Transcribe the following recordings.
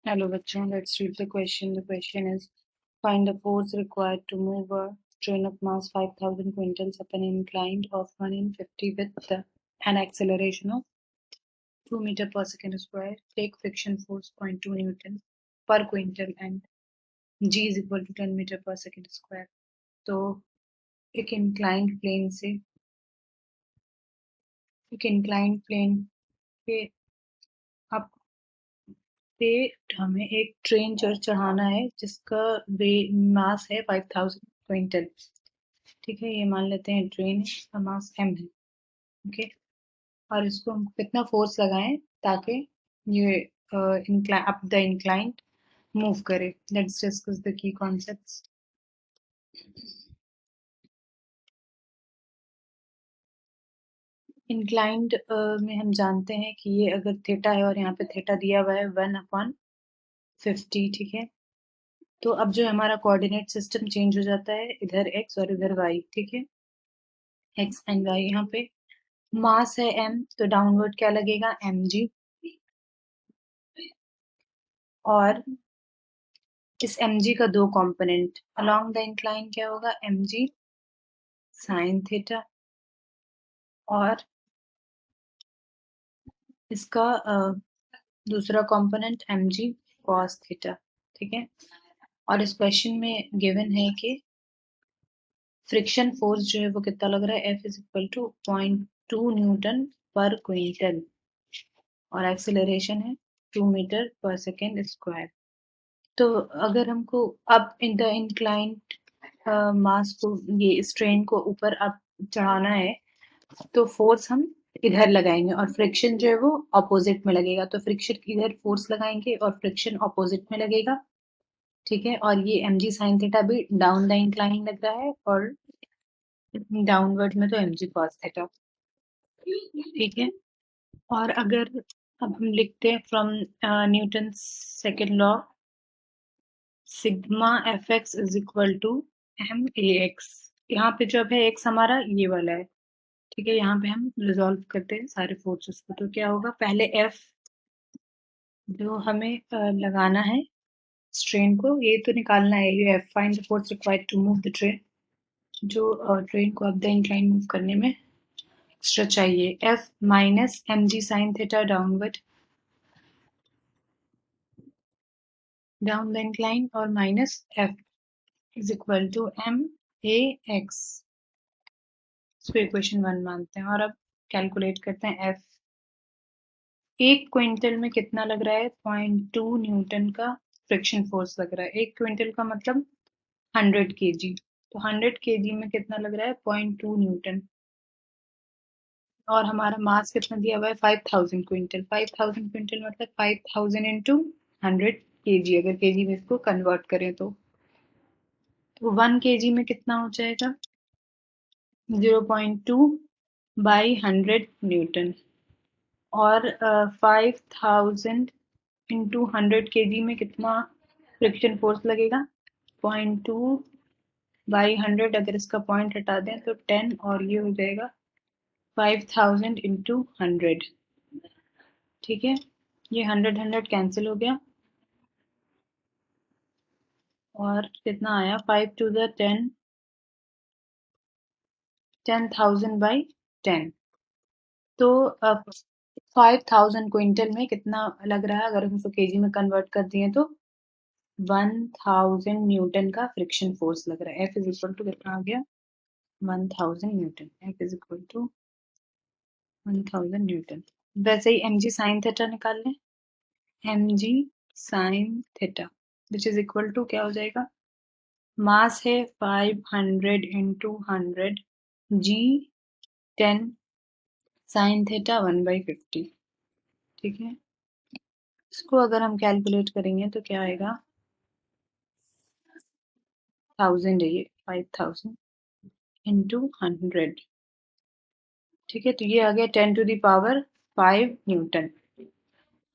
Hello, bachon. Let's read the question. The question is, find the force required to move a train of mass 5,000 quintals up an incline of 1 in 50 with an acceleration of 2 meter per second square. Take friction force 0.2 Newton per quintal and G is equal to 10 metre पर second square. तो एक inclined plane से एक inclined plane पे आप पे हमें एक ट्रेन चढ़ाना है जिसका वे मास है 5,000 क्विंटल। ठीक है, ये मान लेते हैं ट्रेन का मास m है। ओके, और इसको हम कितना फोर्स लगाएं ताकि ये अप द इंक्लाइंड मूव करे। Let's discuss the key concepts. Inclined में हम जानते हैं कि ये अगर थीटा है और यहाँ पे थीटा दिया हुआ है 1/50। ठीक है, तो अब जो हमारा कोऑर्डिनेट सिस्टम चेंज हो जाता है, इधर x और इधर y। ठीक है, x एंड y। यहाँ पे मास है m, तो डाउनवर्ड क्या लगेगा mg, और इस mg का दो कंपोनेंट अलोंग द इंक्लाइन क्या होगा, mg साइन थीटा, और इसका दूसरा कंपोनेंट mg cos थीटा। ठीक है, और इस क्वेश्चन में गिवन है कि फ्रिक्शन फोर्स जो है वो कितना लग रहा है, F is equal to 0.2 newton पर क्विंटल, और एक्सेलरेशन है 2 मीटर पर सेकेंड स्क्वायर। तो अगर हमको अब इन द इंक्लाइंड मास को, ये इस ट्रेन को ऊपर अब चढ़ाना है, तो फोर्स हम इधर लगाएंगे और फ्रिक्शन जो है वो ऑपोजिट में लगेगा। तो फ्रिक्शन इधर फोर्स लगाएंगे और फ्रिक्शन ऑपोजिट में लगेगा। ठीक है, और ये mg साइन थीटा भी डाउन द इंक्लाइन लग रहा है, और डाउनवर्ड में तो mg cos थीटा। ठीक है, और अगर अब हम लिखते हैं from Newton second law, sigma F x is equal to M A x. यहाँ पे जो है एक्स हमारा ये वाला है। ठीक है, यहाँ पे हम रिजॉल्व करते हैं सारे फोर्सेस को। तो क्या होगा, पहले एफ जो हमें लगाना है ट्रेन को, ये तो निकालना है, ये F find the force required to move the train, जो ट्रेन को अप द इंक्लाइन मूव करने में एक्स्ट्रा चाहिए। F minus M G sine theta downward down the incline, और minus F is equal to M A X. इसको equation 1 मानते हैं, और अब कैलकुलेट करते हैं एफ। एक क्विंटल में कितना लग रहा है, 0.2 न्यूटन का फ्रिक्शन फोर्स लग रहा है। एक क्विंटल का मतलब 100 केजी, तो 100 केजी में कितना लग रहा है, 0.2 न्यूटन। और हमारा मास कितना दिया हुआ है, 5,000 क्विंटल। 5,000 क्विंटल मतलब 5,000 इंटू 100 केजी, अगर केजी में इसको कन्वर्ट करें तो 1 केजी में कितना हो जाएगा, 0.2 बाई 100 न्यूटन। और 5,000 इंटू 100 केजी में कितना फ्रिक्शन फोर्स लगेगा, 0.2 बाई 100, अगर इसका पॉइंट हटा दें तो 10, और ये हो जाएगा 5,000 इंटू 100। ठीक है, ये 100 कैंसिल हो गया, और कितना आया, 5 टू द 10, 10,000 बाई 10। तो 5,000 क्विंटल में कितना लग रहा है, अगर हम इसको केजी में कन्वर्ट कर दिए तो 1000 न्यूटन का फ्रिक्शन फोर्स लग रहा है। F इज इक्वल टू कितना आ गया, 1000 newton. F is equal to 1000 newton. वैसे ही mg साइन थीटा निकाल लें, mg sine theta which is equal to क्या हो जाएगा, मास है 500 इंटू 100, g 10, साइन थीटा 1/50। ठीक है, इसको अगर हम कैलकुलेट करेंगे तो क्या आएगा, 1000 है ये, 5,000 इंटू 100। ठीक है, तो ये आ गया 10 टू द पावर 5 न्यूटन।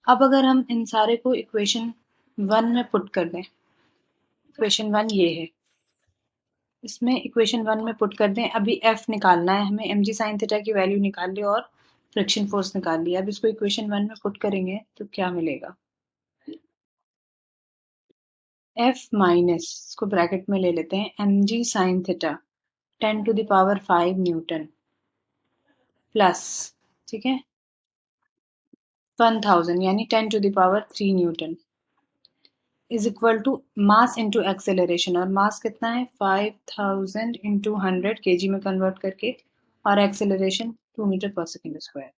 अब अगर हम इन सारे को इक्वेशन 1 में पुट कर दें, इक्वेशन 1 ये है, इसमें इक्वेशन 1 में पुट कर दें। अभी एफ निकालना है हमें, एम जी साइन थीटा की वैल्यू निकाल ली और फ्रिक्शन फोर्स निकाल लिया। अब इसको इक्वेशन 1 में पुट करेंगे तो क्या मिलेगा, F माइनस, इसको ब्रैकेट में ले लेते हैं, mg sin theta 10 to the power 5 newton plus, ठीक है, 1000 यानी 10 to the power 3 newton is equal to mass into acceleration, और मास कितना है 5000 इंटू 100 kg में कन्वर्ट करके, और एक्सेलरेशन 2 मीटर पर सेकेंड स्क्वायर,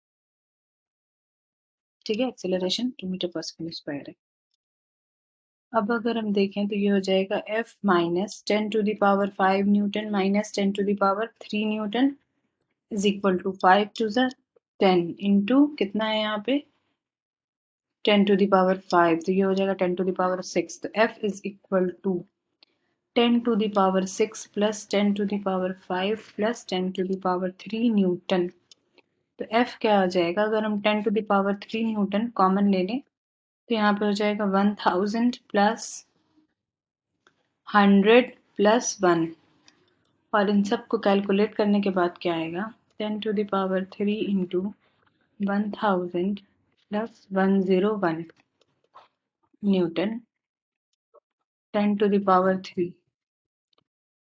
ठीक है, एक्सेलरेशन 2 मीटर पर सेकेंड स्क्वायर है। अब अगर हम देखें तो ये हो जाएगा F minus 10 to the power 5 newton minus 10 to the power 3 newton is equal to 5 टू ज़र 10 इंटू कितना है यहाँ पे 10 टू द पावर 5, तो ये हो जाएगा 10 टू द पावर 6, तो F is equal to 10 to the power 6 plus 10 to the power 5 plus 10 to the power 3 Newton. तो F क्या आ जाएगा, अगर हम 10 to the power 3 Newton common ले लें तो यहाँ पे हो जाएगा 1000 प्लस 100 प्लस 1, और इन सब को कैलकुलेट करने के बाद क्या आएगा 10 to the power 3 into 1000 plus 101 Newton 10 to the power 3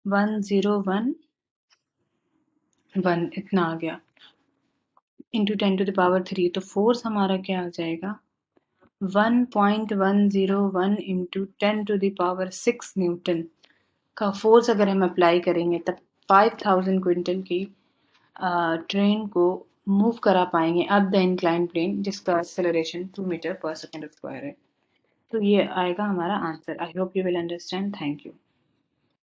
101 1 इतना आ गया इंटू 10 टू द पावर 3, तो फोर्स हमारा क्या आ जाएगा 1.101 into 10 to the power 6 newton का फोर्स अगर हम अप्लाई करेंगे तब 5000 क्विंटल की ट्रेन को मूव करा पाएंगे अप द इंक्लाइन प्लेन, जिसका एक्सेलरेशन 2 मीटर पर सेकेंड स्क्वायर है। तो ये आएगा हमारा answer. I hope you will understand. Thank you.